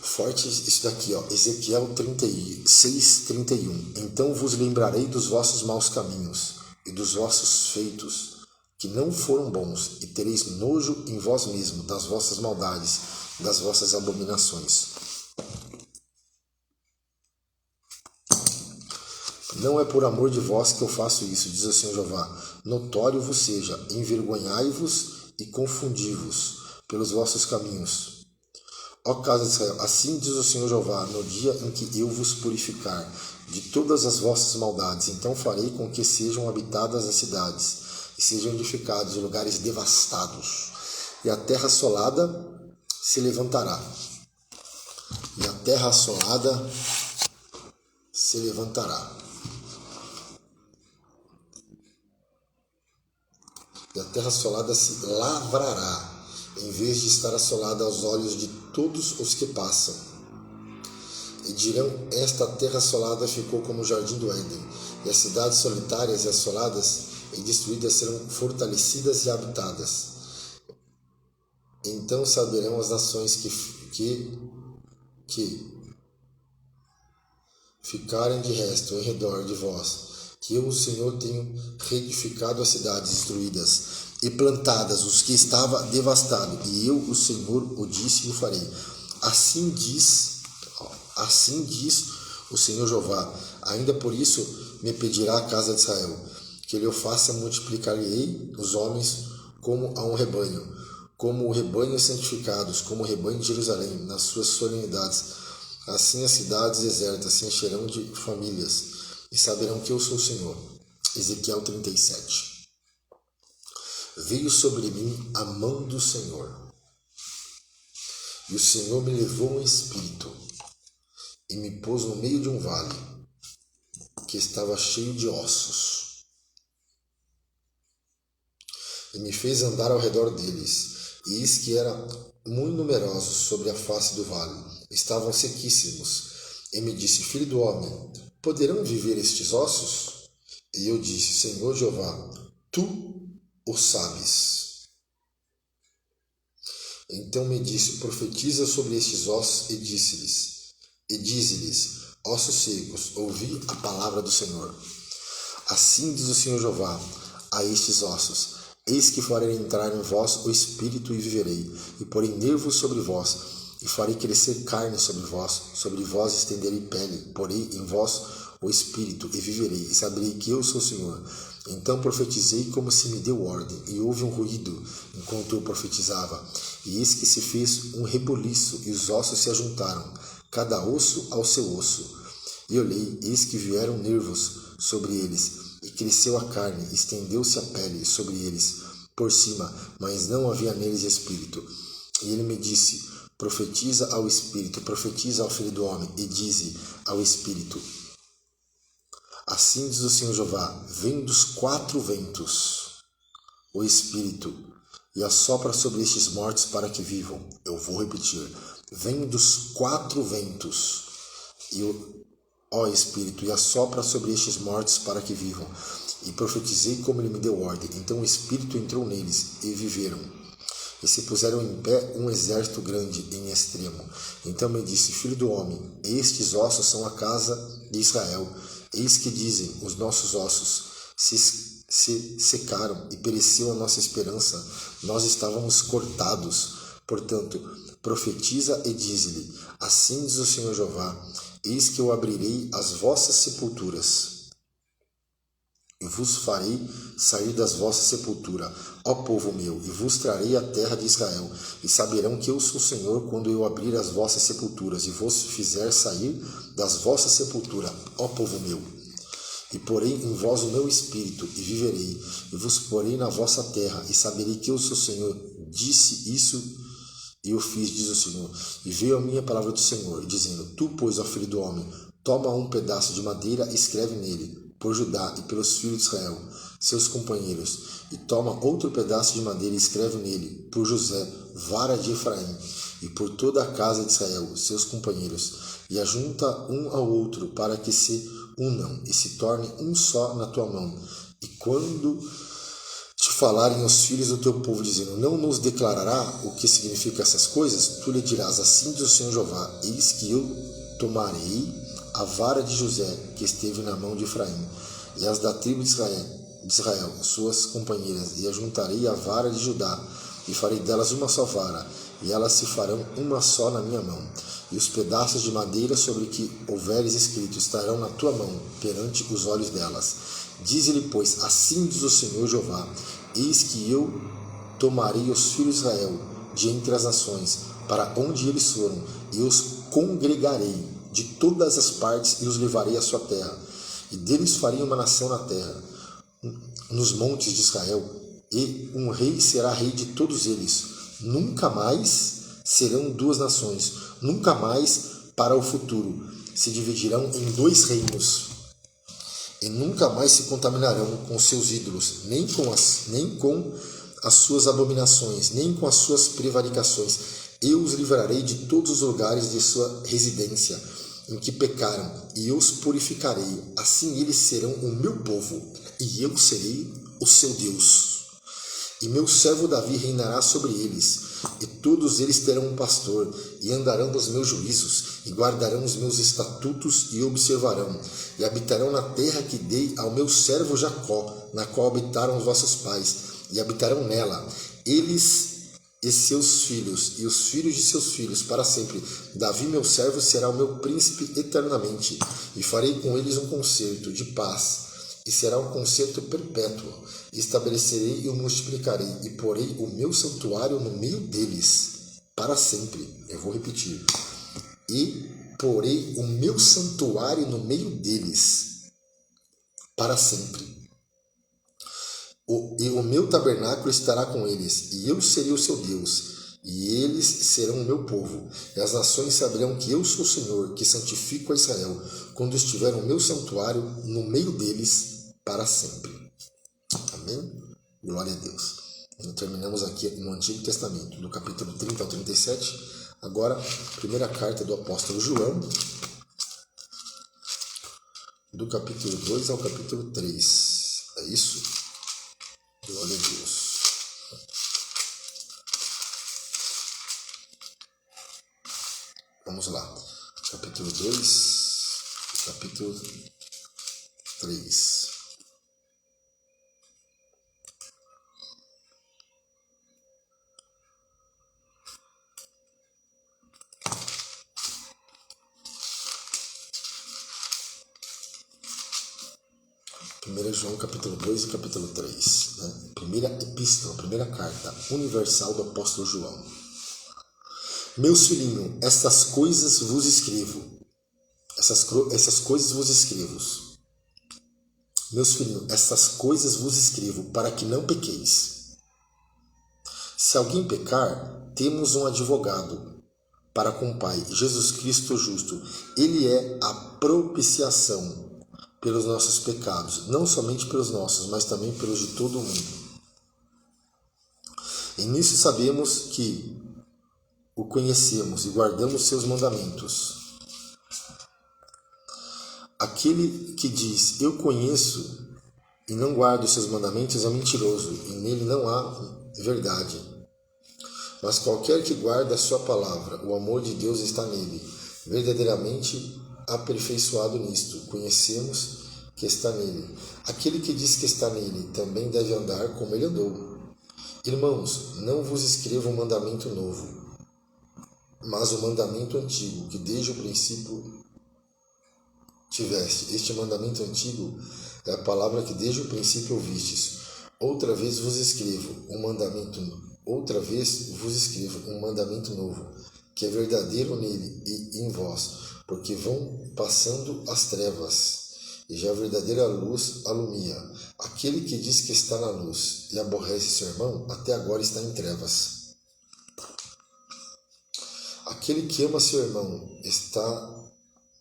Forte isso daqui, ó. Ezequiel 36:31. Então vos lembrarei dos vossos maus caminhos e dos vossos feitos, que não foram bons, e tereis nojo em vós mesmos das vossas maldades, das vossas abominações. Não é por amor de vós que eu faço isso, diz o Senhor Jeová. Notório vos seja, envergonhai-vos e confundi-vos pelos vossos caminhos. Ó casa de Israel, assim diz o Senhor Jeová, no dia em que eu vos purificar de todas as vossas maldades, então farei com que sejam habitadas as cidades, e sejam edificados lugares devastados, e a terra assolada se levantará. E a terra assolada se levantará. E a terra assolada se lavrará, em vez de estar assolada aos olhos de todos os que passam. E dirão, esta terra assolada ficou como o jardim do Éden, e as cidades solitárias e assoladas e destruídas serão fortalecidas e habitadas. Então saberão as nações que ficarem de resto em redor de vós, que eu, o Senhor, tenho reedificado as cidades destruídas e plantadas os que estava devastado, e eu, o Senhor, o disse e o farei. Assim diz o Senhor Jeová, ainda por isso me pedirá a casa de Israel, que lhe faça multiplicar-lhe os homens como a um rebanho, como o rebanho santificados, como o rebanho de Jerusalém, nas suas solenidades. Assim as cidades desertas se encherão de famílias, e saberão que eu sou o Senhor. Ezequiel 37. Veio sobre mim a mão do Senhor, e o Senhor me levou em espírito, e me pôs no meio de um vale, que estava cheio de ossos, e me fez andar ao redor deles, e eis que eram muito numerosos sobre a face do vale, estavam sequíssimos, e me disse, filho do homem, poderão viver estes ossos? E eu disse, Senhor Jeová, tu o sabes. Então me disse, profetiza sobre estes ossos, e dize-lhes, ossos secos, ouvi a palavra do Senhor. Assim diz o Senhor Jeová a estes ossos, eis que farei entrar em vós o espírito e viverei, e porei nervos sobre vós, e farei crescer carne sobre vós estenderei pele, porei em vós o espírito e viverei, e saberei que eu sou o Senhor. Então profetizei como se me deu ordem, e houve um ruído enquanto eu profetizava, e eis que se fez um reboliço, e os ossos se ajuntaram, cada osso ao seu osso. E olhei, eis que vieram nervos sobre eles, e cresceu a carne, estendeu-se a pele sobre eles por cima, mas não havia neles espírito. E ele me disse, profetiza ao espírito, profetiza ao filho do homem, e dize ao espírito, assim diz o Senhor Jeová, vem dos 4 ventos o espírito, e assopra sobre estes mortos para que vivam. Eu vou repetir, vem dos 4 ventos, ó Espírito, e assopra sobre estes mortos para que vivam. E profetizei como ele me deu ordem. Então o Espírito entrou neles, e viveram. E se puseram em pé um exército grande em extremo. Então me disse, filho do homem, estes ossos são a casa de Israel. Eis que dizem, os nossos ossos se secaram, e pereceu a nossa esperança. Nós estávamos cortados. Portanto, profetiza e dize-lhe, assim diz o Senhor Jeová, eis que eu abrirei as vossas sepulturas, e vos farei sair das vossas sepulturas, ó povo meu, e vos trarei a terra de Israel, e saberão que eu sou o Senhor quando eu abrir as vossas sepulturas, e vos fizer sair das vossas sepulturas, ó povo meu. E porei em vós o meu espírito, e viverei, e vos porei na vossa terra, e saberei que eu sou o Senhor. Disse isso, e eu fiz, diz o Senhor. E veio a minha palavra do Senhor, dizendo, tu, pois, ó filho do homem, toma um pedaço de madeira e escreve nele, por Judá e pelos filhos de Israel, seus companheiros, e toma outro pedaço de madeira e escreve nele, por José, vara de Efraim, e por toda a casa de Israel, seus companheiros, e ajunta um ao outro, para que se unam, e se tornem um só na tua mão. E quando te falarem os filhos do teu povo, dizendo, não nos declarará o que significam essas coisas, tu lhe dirás, assim diz o Senhor Jeová, eis que eu tomarei a vara de José, que esteve na mão de Efraim, e as da tribo de Israel, suas companheiras, e ajuntarei a vara de Judá, e farei delas uma só vara, e elas se farão uma só na minha mão. E os pedaços de madeira sobre que houveres escrito estarão na tua mão, perante os olhos delas. Dize-lhe, pois, assim diz o Senhor Jeová, eis que eu tomarei os filhos de Israel de entre as nações, para onde eles foram, e os congregarei de todas as partes e os levarei à sua terra, e deles farei uma nação na terra, nos montes de Israel, e um rei será rei de todos eles. Nunca mais serão duas nações, nunca mais para o futuro se dividirão em dois reinos, e nunca mais se contaminarão com seus ídolos, nem com as suas abominações, nem com as suas prevaricações. Eu os livrarei de todos os lugares de sua residência em que pecaram, e os purificarei. Assim eles serão o meu povo, e eu serei o seu Deus. E meu servo Davi reinará sobre eles, e todos eles terão um pastor, e andarão nos meus juízos, e guardarão os meus estatutos, e observarão, e habitarão na terra que dei ao meu servo Jacó, na qual habitaram os vossos pais, e habitarão nela, eles e seus filhos, e os filhos de seus filhos, para sempre. Davi, meu servo, será o meu príncipe eternamente, e farei com eles um concerto de paz, e será um concerto perpétuo. Estabelecerei e o multiplicarei, e porei o meu santuário no meio deles, para sempre. Eu vou repetir. E porei o meu santuário no meio deles, para sempre. E o meu tabernáculo estará com eles, e eu serei o seu Deus, e eles serão o meu povo. E as nações saberão que eu sou o Senhor, que santifico a Israel, quando estiver o meu santuário no meio deles, para sempre. Amém? Glória a Deus. Então, terminamos aqui no Antigo Testamento, do capítulo 30 ao 37. Agora, primeira carta do apóstolo João, do capítulo 2 ao capítulo 3. É isso? Glória a Deus. Vamos lá. Capítulo 2, capítulo 3. Primeira João capítulo 2 e capítulo 3. Primeira epístola, primeira carta universal do apóstolo João. Meus filhinhos, estas coisas vos escrevo. Essas coisas vos escrevo. Meus filhinhos, estas coisas vos escrevo para que não pequeis. Se alguém pecar, temos um advogado para com o Pai, Jesus Cristo justo. Ele é a propiciação pelos nossos pecados, não somente pelos nossos, mas também pelos de todo o mundo. E nisso sabemos que o conhecemos e guardamos seus mandamentos. Aquele que diz, eu conheço e não guarda os seus mandamentos é mentiroso, e nele não há verdade. Mas qualquer que guarda a sua palavra, o amor de Deus está nele, verdadeiramente aperfeiçoado nisto. Conhecemos que está nele. Aquele que diz que está nele também deve andar como ele andou. Irmãos, não vos escrevo um mandamento novo, mas o mandamento antigo, que desde o princípio tiveste. Este mandamento antigo é a palavra que desde o princípio ouvistes. Outra vez vos escrevo um mandamento novo, que é verdadeiro nele e em vós, porque vão passando as trevas, e já a verdadeira luz alumia. Aquele que diz que está na luz e aborrece seu irmão, até agora está em trevas. Aquele que ama seu irmão está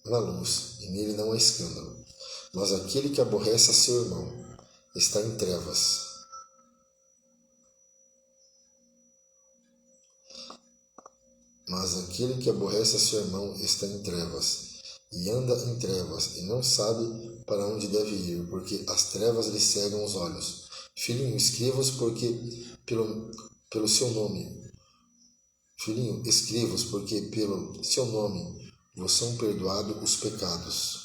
na luz, e nele não há escândalo. Mas aquele que aborrece a seu irmão está em trevas. Mas aquele que aborrece a seu irmão está em trevas, e anda em trevas, e não sabe para onde deve ir, porque as trevas lhe cegam os olhos. Filhinho, escreva-os pelo seu nome. Filhinho, escreva-os porque pelo seu nome vos são perdoados os pecados.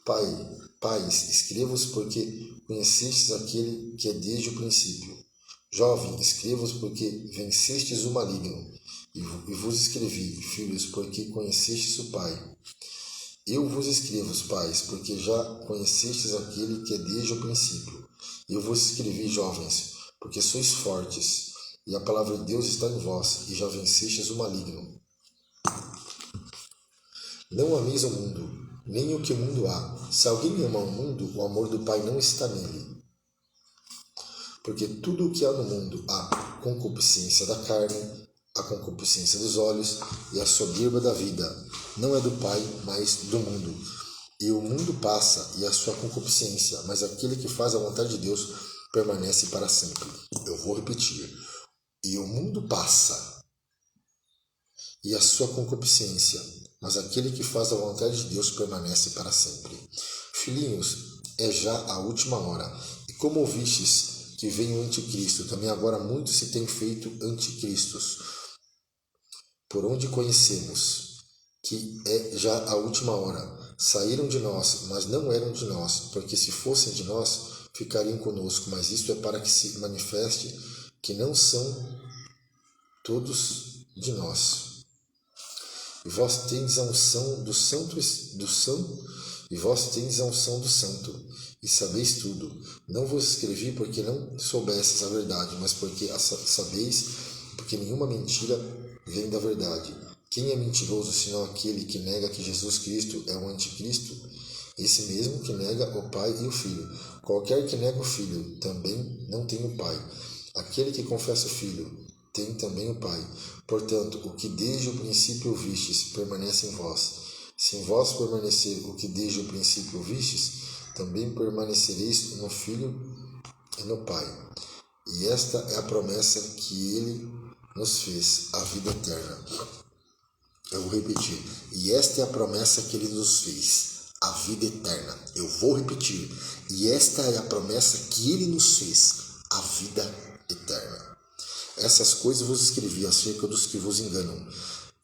Pais, escreva-os porque conhecestes aquele que é desde o princípio. Jovem, escreva-os porque vencestes o maligno. E vos escrevi, filhos, porque conhecestes o Pai. Eu vos escrevo, pais, porque já conhecestes aquele que é desde o princípio. Eu vos escrevi, jovens, porque sois fortes, e a palavra de Deus está em vós, e já vencestes o maligno. Não ameis o mundo, nem o que o mundo há. Se alguém ama o mundo, o amor do Pai não está nele. Porque tudo o que há no mundo, a concupiscência da carne, a concupiscência dos olhos e a soberba da vida, não é do Pai, mas do mundo. E o mundo passa e a sua concupiscência, mas aquele que faz a vontade de Deus permanece para sempre. Eu vou repetir. E o mundo passa e a sua concupiscência, mas aquele que faz a vontade de Deus permanece para sempre. Filhinhos, é já a última hora. E como ouvistes que vem o anticristo, também agora muitos se têm feito anticristos. Por onde conhecemos que é já a última hora. Saíram de nós, mas não eram de nós, porque se fossem de nós, ficariam conosco. Mas isto é para que se manifeste que não são todos de nós. E vós tendes a unção do santo, e vós tendes a unção do santo, e sabeis tudo. Não vos escrevi porque não soubesses a verdade, mas porque a sabeis, porque nenhuma mentira vem da verdade. Quem é mentiroso, senão aquele que nega que Jesus Cristo é o anticristo? Esse mesmo que nega o Pai e o Filho. Qualquer que nega o Filho também não tem o Pai. Aquele que confessa o Filho tem também o Pai. Portanto, o que desde o princípio ouvistes permanece em vós. Se em vós permanecer o que desde o princípio ouvistes, também permanecereis no Filho e no Pai. E esta é a promessa que Ele nos fez, a vida eterna. Eu vou repetir. E esta é a promessa que Ele nos fez, a vida eterna. Eu vou repetir. E esta é a promessa que Ele nos fez, a vida eterna. Essas coisas vos escrevi acerca dos que vos enganam,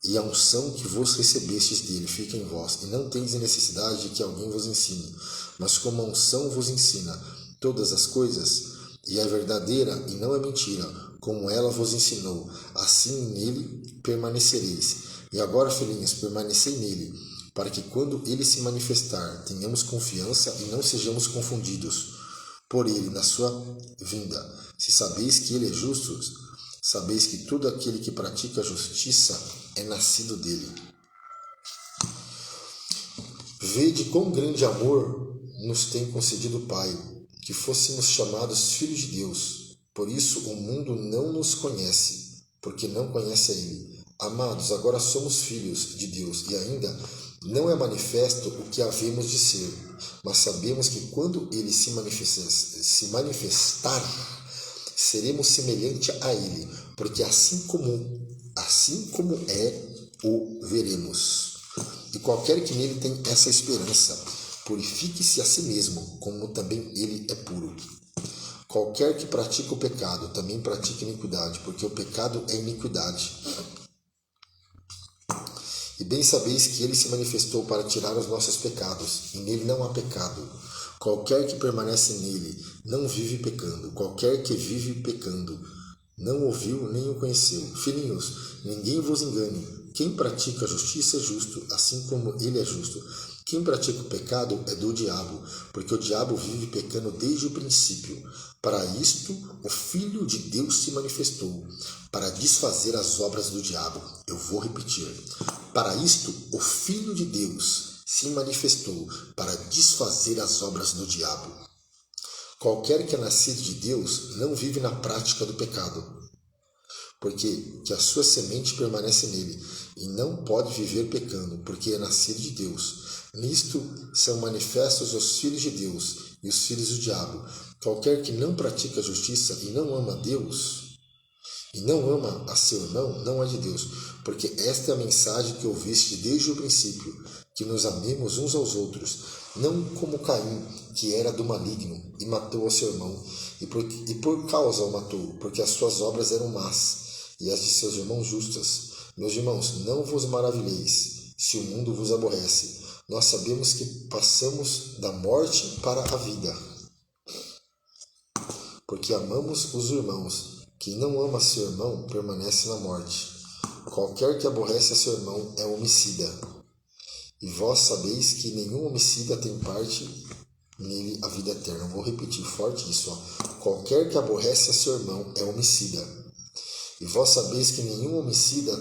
e a unção que vos recebestes dele fica em vós, e não tendes necessidade de que alguém vos ensine, mas como a unção vos ensina todas as coisas, e é verdadeira e não é mentira, como ela vos ensinou, assim nele permanecereis. E agora, filhinhos, permanecei nele, para que quando ele se manifestar, tenhamos confiança e não sejamos confundidos por ele na sua vinda. Se sabeis que ele é justo, sabeis que todo aquele que pratica a justiça é nascido dele. Vede quão grande amor nos tem concedido o Pai, que fôssemos chamados filhos de Deus. Por isso o mundo não nos conhece, porque não conhece a Ele. Amados, agora somos filhos de Deus, e ainda não é manifesto o que havemos de ser, mas sabemos que quando Ele se manifestar, seremos semelhante a Ele, porque assim como é, o veremos. E qualquer que nele tem essa esperança, purifique-se a si mesmo, como também ele é puro. Qualquer que pratica o pecado, também pratica iniquidade, porque o pecado é iniquidade. E bem sabeis que ele se manifestou para tirar os nossos pecados, e nele não há pecado. Qualquer que permanece nele não vive pecando. Qualquer que vive pecando não ouviu nem o conheceu. Filhinhos, ninguém vos engane. Quem pratica a justiça é justo, assim como ele é justo. Quem pratica o pecado é do diabo, porque o diabo vive pecando desde o princípio. Para isto, o Filho de Deus se manifestou, para desfazer as obras do diabo. Eu vou repetir. Para isto, o Filho de Deus se manifestou, para desfazer as obras do diabo. Qualquer que é nascido de Deus não vive na prática do pecado, porque que a sua semente permanece nele, e não pode viver pecando, porque é nascido de Deus. Nisto são manifestos os filhos de Deus e os filhos do diabo. Qualquer que não pratica a justiça e não ama a Deus, e não ama a seu irmão, não é de Deus, porque esta é a mensagem que ouviste desde o princípio, que nos amemos uns aos outros, não como Caim, que era do maligno, e matou a seu irmão, e por causa o matou, porque as suas obras eram más, e as de seus irmãos justas. Meus irmãos, não vos maravilheis, se o mundo vos aborrece. Nós sabemos que passamos da morte para a vida, porque amamos os irmãos. Quem não ama seu irmão permanece na morte. Qualquer que aborrece a seu irmão é homicida. E vós sabeis que nenhum homicida tem parte nele a vida eterna. Vou repetir forte isso. Qualquer que aborrece a seu irmão é homicida. E vós sabeis que nenhum homicida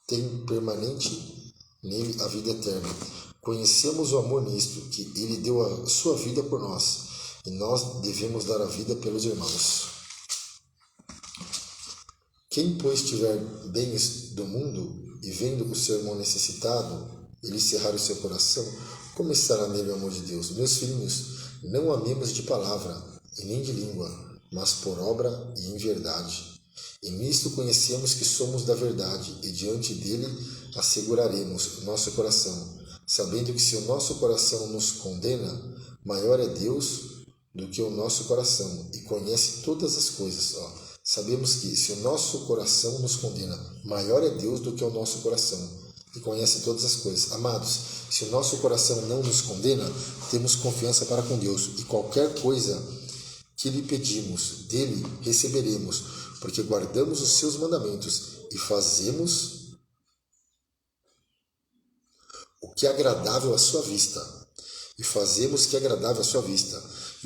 tem permanente nele a vida eterna. Conhecemos o amor nisto, que ele deu a sua vida por nós, e nós devemos dar a vida pelos irmãos. Quem, pois, tiver bens do mundo, e vendo o seu irmão necessitado, ele cerrar o seu coração, como estará nele o amor de Deus? Meus filhinhos, não amemos de palavra, e nem de língua, mas por obra e em verdade. E nisto conhecemos que somos da verdade, e diante dele asseguraremos nosso coração, sabendo que se o nosso coração nos condena, maior é Deus do que o nosso coração, e conhece todas as coisas. Sabemos que se o nosso coração nos condena, maior é Deus do que o nosso coração, e conhece todas as coisas. Amados, se o nosso coração não nos condena, temos confiança para com Deus, e qualquer coisa que lhe pedimos, dele receberemos, porque guardamos os seus mandamentos e fazemos o que é agradável à sua vista. E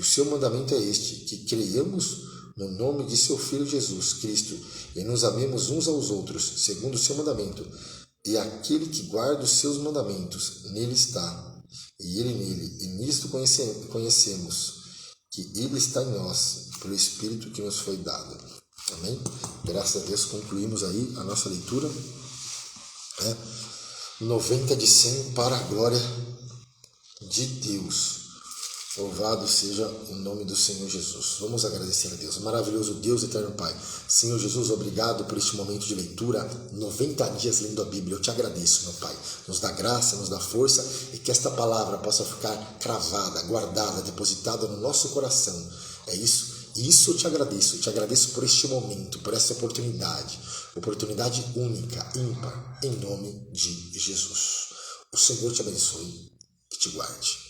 o seu mandamento é este, que creiamos no nome de seu Filho Jesus Cristo e nos amemos uns aos outros, segundo o seu mandamento. E aquele que guarda os seus mandamentos, nele está, e ele nele. E nisto conhecemos que ele está em nós, pelo Espírito que nos foi dado. Amém? Graças a Deus, concluímos aí a nossa leitura. 90 de 100 para a glória de Deus. Louvado seja o nome do Senhor Jesus. Vamos agradecer a Deus. Maravilhoso Deus, eterno Pai. Senhor Jesus, obrigado por este momento de leitura. 90 dias lendo a Bíblia. Eu te agradeço, meu Pai. Nos dá graça, nos dá força e que esta palavra possa ficar cravada, guardada, depositada no nosso coração. É isso. Isso eu te agradeço por este momento, por essa oportunidade única, ímpar, em nome de Jesus. O Senhor te abençoe e te guarde.